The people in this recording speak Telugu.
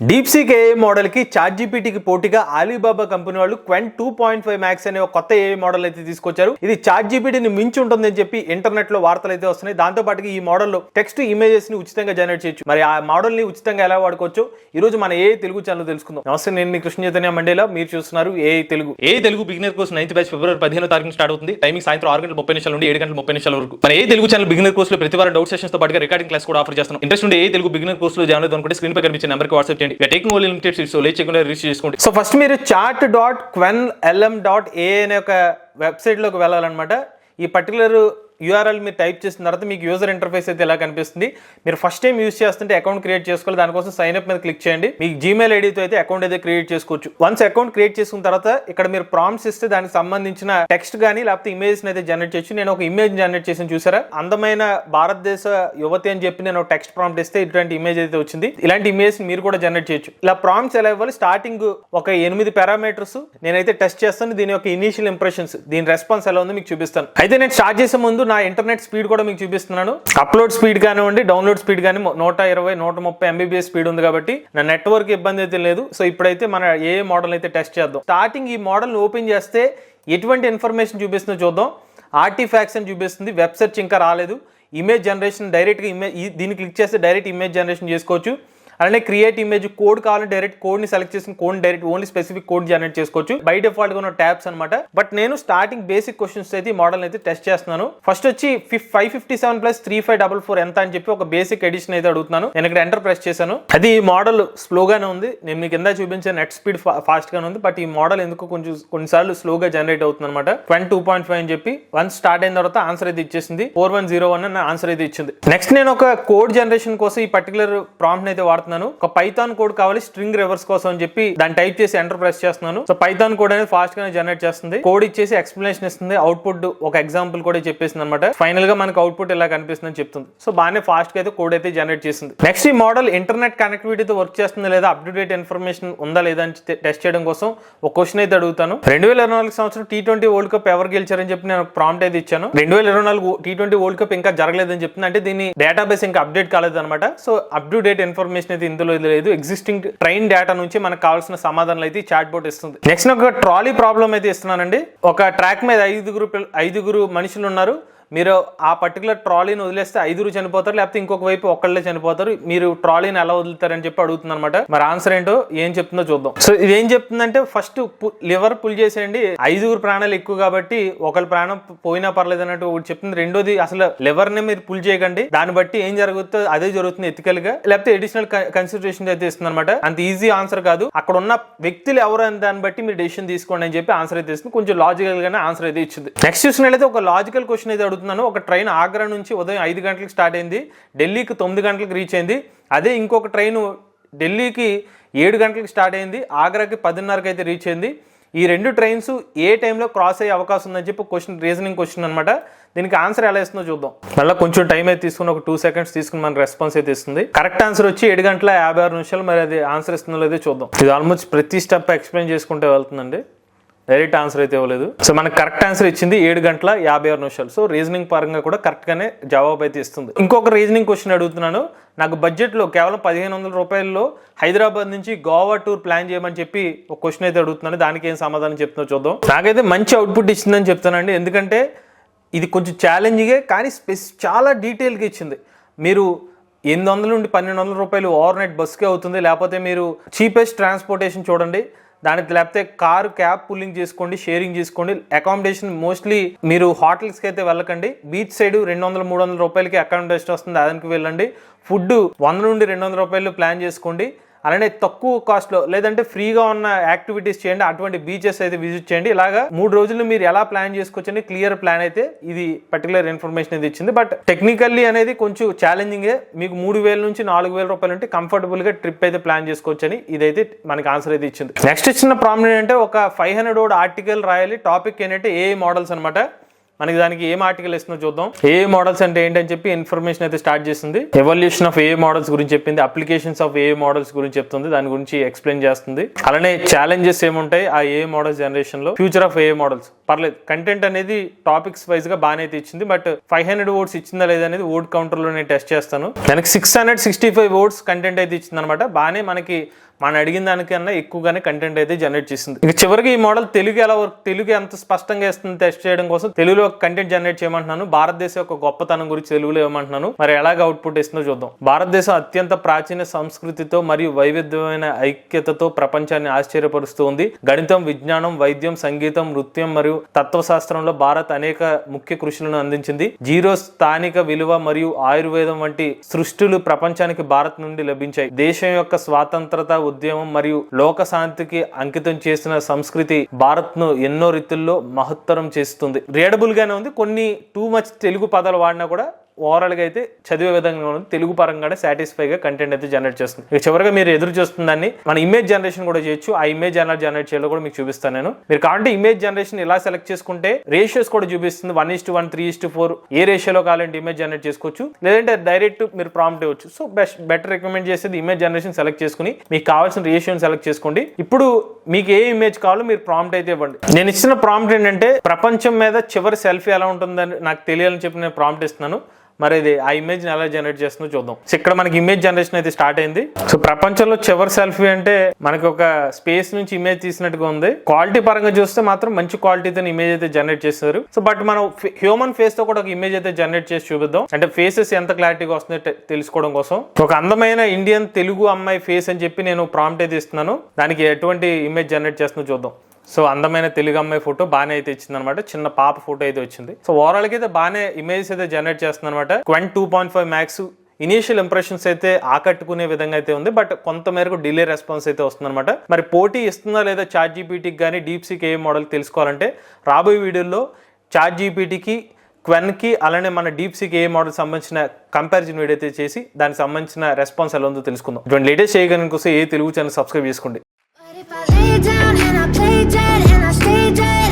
డీప్సీక్ ఏఐ మోడల్ కి చాట్‌జీపీటీకి పోటీగా అలీబాబా కంపెనీ వాళ్ళు క్వెంట్ 2.5 మ్యాక్స్ అనే ఒక కొత్త ఏఐ మోడల్ అయితే తీసుకొచ్చారు. ఇది చాట్‌జీపీటీని మించి ఉంటుందని చెప్పి ఇంటర్నెట్ లో వార్తలు అయితే వస్తున్నాయి. దాంతో పాటుగా ఈ మోడల్లో టెక్స్ట్ ఇమేజెస్ ని ఉచితంగా జనరేట్ చేయొచ్చు. మరి ఆ మోడల్ ని ఉచితంగా ఎలా వాడుకోవచ్చు ఈ రోజు మన ఏఐ తెలుగు ఛానల్ తెలుసుకుందాం. నమస్తే, నేను మీ కృష్ణ చైతన్య మండేలా, మీరు చూస్తున్నారు AI Telugu beginner course 9th batch February 15వ తారీఖున స్టార్ట్ అవుతుంది. టైమింగ్ సాయంత్రం 6:30 నుండి 7:30 వరకు. మన AI Telugu channel beginner course లో ప్రతి వారం డౌట్ సెషన్స్ తో పాటుగా రికార్డింగ్ క్లాస్ కూడా ఆఫర్ చేస్తున్నాం. ఇంట్రెస్ట్ ఉంటే ఏఐ తెలుగు బిగినర్ కోర్స్ లో జాయిన్ అవుదాం అనుకుంటే స్క్రీన్ పై కనిపించే నెంబర్ కి వాట్సాప్ చేయండి. We are taking only limited seats, so late చేయకుండా రిజిస్టర్ చేసుకోండి. సో ఫస్ట్ మీరు chat.quenlm.ai అనే ఒక వెబ్సైట్ లోకి వెళ్ళాలన్నమాట. ఈ పర్టికులర్ యూఆర్ఎల్ మీరు టైప్ చేసిన తర్వాత మీకు యూజర్ ఇంటర్ఫేస్ అయితే ఇలా కనిపిస్తుంది. మీరు ఫస్ట్ టైం యూజ్ చేస్తుంటే అకౌంట్ క్రియేట్ చేసుకోవాలి. దానికోసం సైన్ అప్ మీద క్లిక్ చేయండి. మీకు జీమెయిల్ ఐడితో అయితే అకౌంట్ అయితే క్రియేట్ చేసుకోవచ్చు. వన్స్ అకౌంట్ క్రియేట్ చేసుకున్న తర్వాత ఇక్కడ మీరు ప్రాంప్ట్స్ ఇస్తే దానికి సంబంధించిన టెక్స్ట్ కానీ లేకపోతే ఇమేజ్ అయితే జనరేట్ చేయొచ్చు. నేను ఒక ఇమేజ్ జనరేట్ చేసి చూసారా, అందమైన భారతదేశ యువతి అని చెప్పి నేను టెక్స్ట్ ప్రాంప్ట్ ఇస్తే ఇటువంటి ఇమేజ్ అయితే వచ్చింది. ఇలాంటి ఇమేజ్ మీరు కూడా జనరేట్ చేయొచ్చు. ఇలా ప్రాంప్ట్స్ ఎలా ఇవ్వాలి, స్టార్టింగ్ ఒక 8 పారామీటర్స్ నేనైతే టెస్ట్ చేస్తాను. దీని యొక్క ఇనిషియల్ ఇంప్రెషన్స్, దీని రెస్పాన్స్ ఎలా ఉందో మీకు చూపిస్తాను. అయితే నేను స్టార్ట్ చేసే ముందు నా ఇంటర్నెట్ స్పీడ్ కూడా మీకు చూపిస్తున్నాను. అప్లోడ్ స్పీడ్ కానివ్వండి, డౌన్లోడ్ స్పీడ్ కానీ 120, 130 MBPS స్పీడ్ ఉంది కాబట్టి నా నెట్వర్క్ ఇబ్బంది అయితే లేదు. సో ఇప్పుడైతే మన ఏ మోడల్ అయితే టెస్ట్ చేద్దాం. స్టార్టింగ్ ఈ మోడల్ ఓపెన్ చేస్తే ఎటువంటి ఇన్ఫర్మేషన్ చూపిస్తుందో చూద్దాం. ఆర్టిఫాక్ట్స్ అని చూపిస్తుంది. వెబ్ సెర్చ్ ఇంకా రాలేదు. ఇమేజ్ జనరేషన్ డైరెక్ట్గా దీన్ని క్లిక్ చేస్తే డైరెక్ట్ ఇమేజ్ జనరేషన్ చేసుకోవచ్చు. అలానే క్రియేట్ ఇమేజ్ కోడ్ కావాలంటే డైరెక్ట్ కోడ్ ని సెలెక్ట్ చేసుకుని code direct only specific code generate చేసుకోవచ్చు. బై డిఫాల్ట్ గా ఉన్న ట్యాబ్స్ అనమాట. బట్ నేను స్టార్టింగ్ బేసిక్ క్వశ్చన్స్ అయితే ఈ మోడల్ అయితే టెస్ట్ చేస్తున్నాను. ఫస్ట్ వచ్చి 557 + 3544 ఎంత అని చెప్పి ఒక బేసిక్ ఎడిషన్ అయితే అడుగుతున్నాను. నేను ఇక్కడ ఎంటర్ ప్రెస్ చేశాను. అది ఈ మోడల్ స్లోగానే ఉంది. నేను మీకు కింద చూపించే నెట్ స్పీడ్ ఫాస్ట్ గానే ఉంది. బట్ ఈ మోడల్ ఎందుకు కొన్నిసార్లు స్లోగా జనరేట్ అవుతుంది అనమాట. 2.5 అని చెప్పి వన్స్ స్టార్ట్ అయిన తర్వాత ఆన్సర్ అయితే ఇచ్చేసింది. 4101 అన్న ఆన్సర్ అయితే ఇచ్చింది. నెక్స్ట్ నేను ఒక కోడ్ జనరేషన్ కోసం ఈ పర్టికులర్ ప్రాంప్ట్ అయితే వాడుతున్నాను. ఒక పైథాన్ కోడ్ కావాలి స్ట్రింగ్ రివర్స్ కోసం అని చెప్పి దాన్ని టైప్ చేసి ఎంటర్ ప్రెస్ చేస్తున్నాను. సో పైథాన్ కోడ్ అనేది ఫాస్ట్ గానే జనరేట్ చేస్తుంది. కోడ్ ఇచ్చేసి ఎక్స్ప్లెనేషన్ ఇస్తుంది. అవుట్పుట్ ఒక ఎగ్జాంపుల్ కూడా చెప్పేసింది అనమాట. ఫైనల్ గా మనకు అవుట్పుట్ ఇలా కనిపిస్తుంది అని చెప్తుంది. సో బాగానే ఫాస్ట్ గా అయితే కోడ్ అయితే జనరేట్ చేసింది. నెక్స్ట్ ఈ మోడల్ ఇంటర్నెట్ కనెక్టివిటీతో వర్క్ చేస్తుంది లేదా, అప్ టు డేట్ ఇన్ఫర్మేషన్ ఉందా లేదా అని టెస్ట్ చేయడం కోసం ఒక క్వశ్చన్ అయితే అడుగుతాను. 2024 సంవత్సరం T20 వరల్డ్ కప్ ఎవరు గెలిచారని చెప్పి నేను ప్రాంప్ట్ అయితే ఇచ్చాను. 2024 T20 వరల్డ్ కప్ ఇంకా జరగలేదని చెప్తుంది. అంటే దీని డేటాబేస్ ఇంకా అప్డేట్ కాలేదు అనమాట. So up to date information అయితే ఇందులో లేదు. ఎగ్జిస్టింగ్ ట్రైన్ డేటా నుంచి మనకు కావాల్సిన సమాధానాలు అయితే చాట్ బోట్ ఇస్తుంది. నెక్స్ట్ ఒక ట్రాలీ ప్రాబ్లం అయితే ఇస్తున్నానండి. ఒక ట్రాక్ మీద ఐదుగురు మనుషులు ఉన్నారు. మీరు ఆ పర్టికులర్ ట్రాలీని వదిలేస్తే 5 చనిపోతారు, లేకపోతే ఇంకొక వైపు ఒక్కళ్ళే చనిపోతారు. మీరు ట్రాలీని ఎలా వదులుతారని చెప్పి అడుగుతుంది అనమాట. మరి ఆన్సర్ ఏంటో ఏం చెప్తుందో చూద్దాం. సో ఇది ఏం చెప్తుందంటే ఫస్ట్ లివర్ పుల్ చేసేయండి. 5 ప్రాణాలు ఎక్కువ కాబట్టి ఒకళ్ళ ప్రాణం పోయినా పర్లేదు అన్నట్టు ఒకటి చెప్తుంది. రెండోది అసలు లివర్ ని మీరు పుల్ చేయకండి, దాన్ని బట్టి ఏం జరుగుతుందో అదే జరుగుతుంది ఎథికల్ గా, లేకపోతే అడిషనల్ కన్సిడరేషన్ అయితే ఇస్తుంది అనమాట. అంత ఈజీ ఆన్సర్ కాదు. అక్కడ ఉన్న వ్యక్తులు ఎవరు అని దాన్ని బట్టి మీరు డెసిషన్ తీసుకోండి అని చెప్పి ఆన్సర్ అయితే ఇస్తుంది. కొంచెం లాజికల్ గానే ఆన్సర్ అయితే ఇచ్చింది. నెక్స్ట్ చూసినట్లయితే ఒక లాజికల్ క్వశ్చన్ అయితే ఒక ట్రైన్ ఆగ్రా నుంచి ఉదయం 5 గంటలకు స్టార్ట్ అయింది, ఢిల్లీకి 9 గంటలకు రీచ్ అయింది. అదే ఇంకొక ట్రైన్ ఢిల్లీకి 7 గంటలకు స్టార్ట్ అయింది, ఆగ్రాకి 10:30కి అయితే రీచ్ అయింది. ఈ 2 ట్రైన్స్ ఏ టైంలో క్రాస్ అయ్యే అవకాశం ఉందని చెప్పి రీజనింగ్ క్వశ్చన్ అనమాట. దీనికి ఆన్సర్ ఎలా ఇస్తుందో చూద్దాం. మళ్ళీ కొంచెం టైం అయితే తీసుకుని ఒక 2 seconds తీసుకుని మన రెస్పాన్స్ అయితే ఇస్తుంది. కరెక్ట్ ఆన్సర్ వచ్చి 7:56. మరి అది ఆన్సర్ ఇస్తుందో లేదో చూద్దాం. ఇది ఆల్మోస్ట్ ప్రతి స్టెప్ ఎక్స్ప్లెయిన్ చేసుకుంటే వెళ్తుందండి. డైరెక్ట్ ఆన్సర్ అయితే ఇవ్వలేదు. సో మనకు కరెక్ట్ ఆన్సర్ ఇచ్చింది 7:56. సో రీజనింగ్ పరంగా కూడా కరెక్ట్ గానే జవాబు అయితే ఇస్తుంది. ఇంకొక రీజనింగ్ క్వశ్చన్ అడుగుతున్నాను. నాకు బడ్జెట్ లో కేవలం 1500 రూపాయల్లో హైదరాబాద్ నుంచి గోవా టూర్ ప్లాన్ చేయమని చెప్పి ఒక క్వశ్చన్ అయితే అడుగుతున్నాను. దానికి ఏం సమాధానం చెప్తుందో చూద్దాం. నాకైతే మంచి అవుట్పుట్ ఇచ్చిందని చెప్తానండి. ఎందుకంటే ఇది కొంచెం ఛాలెంజింగే కానీ చాలా డీటెయిల్గా ఇచ్చింది. మీరు 800 నుండి 1200 రూపాయలు ఓవర్ నైట్ బస్కే అవుతుంది. లేకపోతే మీరు చీపెస్ట్ ట్రాన్స్పోర్టేషన్ చూడండి, దానికి లేకపోతే కారు క్యాబ్ పుల్లింగ్ చేసుకోండి, షేరింగ్ చేసుకోండి. అకామిడేషన్ మోస్ట్లీ మీరు హోటల్స్కి అయితే వెళ్ళకండి. బీచ్ సైడ్ 200-300 రూపాయలకి అకామిడేషన్ వస్తుంది, దానికి వెళ్ళండి. ఫుడ్ 100 నుండి 200 రూపాయలు ప్లాన్ చేసుకోండి. అలానే తక్కువ కాస్ట్లో లేదంటే ఫ్రీగా ఉన్న యాక్టివిటీస్ చేయండి. అటువంటి బీచెస్ అయితే విజిట్ చేయండి. ఇలాగా 3 రోజులు మీరు ఎలా ప్లాన్ చేసుకోవచ్చని క్లియర్ ప్లాన్ అయితే ఇది పర్టికులర్ ఇన్ఫర్మేషన్ అయితే ఇచ్చింది. బట్ టెక్నికల్లీ అనేది కొంచెం ఛాలెంజింగే. మీకు 3000 నుంచి 4000 రూపాయలు అంటే కంఫర్టబుల్ గా ట్రిప్ అయితే ప్లాన్ చేసుకోవచ్చని ఇదైతే మనకి ఆన్సర్ అయితే ఇచ్చింది. నెక్స్ట్ ఇచ్చిన ప్రాబ్లం అంటే ఒక 500 word ఆర్టికల్ రాయాలి. టాపిక్ ఏంటంటే ఏఐ మోడల్స్ అనమాట. మనకి దానికి ఏం ఆర్టికల్ ఇస్తుందో చూద్దాం. ఏఐ మోడల్స్ అంటే ఏంటని చెప్పి ఇన్ఫర్మేషన్ అయితే స్టార్ట్ చేస్తుంది. ఎవల్యూషన్ ఆఫ్ ఏఐ మోడల్స్ గురించి చెప్పింది, అప్లికేషన్స్ ఆఫ్ ఏఐ మోడల్స్ గురించి చెప్తుంది, దాని గురించి ఎక్స్ప్లెయిన్ చేస్తుంది. అలానే ఛాలెంజెస్ ఏముంటాయి ఆ ఏఐ మోడల్స్ జనరేషన్ లో, ఫ్యూచర్ ఆఫ్ ఏఐ మోడల్స్. పర్లేదు, కంటెంట్ అనేది టాపిక్స్ వైజ్ గా బాగానే అయితే ఇచ్చింది. బట్ 500 words ఇచ్చిందా లేదా అనేది వర్డ్ కౌంటర్ లో నేను టెస్ట్ చేస్తాను. దానికి 665 words కంటెంట్ అయితే ఇచ్చింది అనమాట. బాగానే మనకి మనం అడిగిన దానికన్నా ఎక్కువగానే కంటెంట్ అయితే జనరేట్ చేసింది. ఇక చివరికి ఈ మోడల్ తెలుగు ఎంత స్పష్టంగా ఇస్తుంది టెస్ట్ చేయడం కోసం తెలుగులో కంటెంట్ జనరేట్ చేయమంటున్నాను. భారతదేశం యొక్క గొప్పతనం గురించి తెలుగులో ఇవ్వమంటున్నాను. మరి ఎలాగ అవుట్పుట్ ఇస్తుందో చూద్దాం. భారతదేశం అత్యంత ప్రాచీన సంస్కృతితో మరియు వైవిధ్యమైన ఐక్యతతో ప్రపంచాన్ని ఆశ్చర్యపరుస్తూ ఉంది. గణితం, విజ్ఞానం, వైద్యం, సంగీతం, నృత్యం మరియు తత్వశాస్త్రంలో భారత్ అనేక ముఖ్య కృషులను అందించింది. జీరో, స్థానిక విలువ మరియు ఆయుర్వేదం వంటి సృష్టిలు ప్రపంచానికి భారత్ నుండి లభించాయి. దేశం యొక్క స్వాతంత్రత ఉద్యమం మరియు లోక శాంతికి అంకితం చేసిన సంస్కృతి భారత్ ను ఎన్నో రీతుల్లో మహత్తరం చేస్తుంది. రీడబుల్ గానే ఉంది. కొన్ని టూ మచ్ తెలుగు పదాలు వాడినా కూడా ఓవరాల్ గా అయితే చదివే విధంగా ఉంది. తెలుగు పరంగానే సాటిస్ఫైగా కంటెంట్ అయితే జనరేట్ చేస్తుంది. ఇక చివరిగా మీరు ఎదురు చూస్తుందాన్ని మన ఇమేజ్ జనరేషన్ కూడా చేయొచ్చు. ఆ ఇమేజ్ ఎలా జనరేట్ చేయాలో కూడా మీకు చూపిస్తాను నేను. మీరు కావాలంటే ఇమేజ్ జనరేషన్ ఇలా సెలెక్ట్ చేసుకుంటే రేషియోస్ కూడా చూపిస్తుంది. 1:1, 3:4 ఏ రేషియోలో కావాలంటే ఇమేజ్ జనరేట్ చేసుకోవచ్చు. లేదంటే డైరెక్ట్ మీరు ప్రాంప్ట్ ఇవ్వచ్చు. సో బెటర్ రికమెండ్ చేసేది ఇమేజ్ జనరేషన్ సెలెక్ట్ చేసుకుని మీకు కావాల్సిన రేషియోని సెలెక్ట్ చేసుకోండి. ఇప్పుడు మీకు ఏ ఇమేజ్ కావాలో మీరు ప్రాంప్ట్ అయితే ఇవ్వండి. నేను ఇచ్చిన ప్రాంప్ట్ ఏంటంటే ప్రపంచం మీద చివరి సెల్ఫీ ఎలా ఉంటుందని నాకు తెలియాలని చెప్పి నేను ప్రాంప్ట్ ఇస్తున్నాను. మరి ఇది ఆ ఇమేజ్ ని ఎలా జనరేట్ చేస్తుందో చూద్దాం. సో ఇక్కడ మనకి ఇమేజ్ జనరేషన్ అయితే స్టార్ట్ అయింది. సో ప్రపంచంలో చివరి సెల్ఫీ అంటే మనకి ఒక స్పేస్ నుంచి ఇమేజ్ తీసినట్టుగా ఉంది. క్వాలిటీ పరంగా చూస్తే మాత్రం మంచి క్వాలిటీతో ఇమేజ్ అయితే జనరేట్ చేస్తారు. సో బట్ మనం హ్యూమన్ ఫేస్ తో కూడా ఒక ఇమేజ్ అయితే జనరేట్ చేసి చూపిద్దాం. అంటే ఫేసెస్ ఎంత క్లారిటీగా వస్తుందో తెలుసుకోవడం కోసం. ఒక అందమైన ఇండియన్ తెలుగు అమ్మాయి ఫేస్ అని చెప్పి నేను ప్రాంప్ట్ అయితే ఇస్తున్నాను. దానికి ఎటువంటి ఇమేజ్ జనరేట్ చేస్తుందో చూద్దాం. సో అందమైన తెలుగు అమ్మాయి ఫోటో బాగానే అయితే ఇచ్చింది అనమాట. చిన్న పాప ఫోటో అయితే వచ్చింది. సో ఓవరాల్ గా అయితే బాగానే ఇమేజ్ అయితే జనరేట్ చేస్తుంది అనమాట. 2.5 మ్యాక్స్ ఇనిషియల్ ఇంప్రెషన్స్ అయితే ఆకట్టుకునే విధంగా అయితే ఉంది. బట్ కొంత మేరకు డిలే రెస్పాన్స్ అయితే వస్తుంది అనమాట. మరి పోటీ ఇస్తుందా లేదా చాట్ జీపీటీకి కానీ డీప్సీక్ ఏ మోడల్ తెలుసుకోవాలంటే రాబోయే వీడియోలో చాట్ జీపీటీకి, క్వెన్కి అలానే మన డీప్సీక్ ఏ మోడల్ సంబంధించిన కంపారిజన్ వీడియో అయితే చేసి దానికి సంబంధించిన రెస్పాన్స్ ఎలా ఉందో తెలుసుకుందాం. ఇటువంటి లేటెస్ట్ చేయడానికి కోసం ఏ తెలుగు ఛానల్ సబ్స్క్రైబ్ చేసుకోండి. But if I lay down and I play dead and I stay dead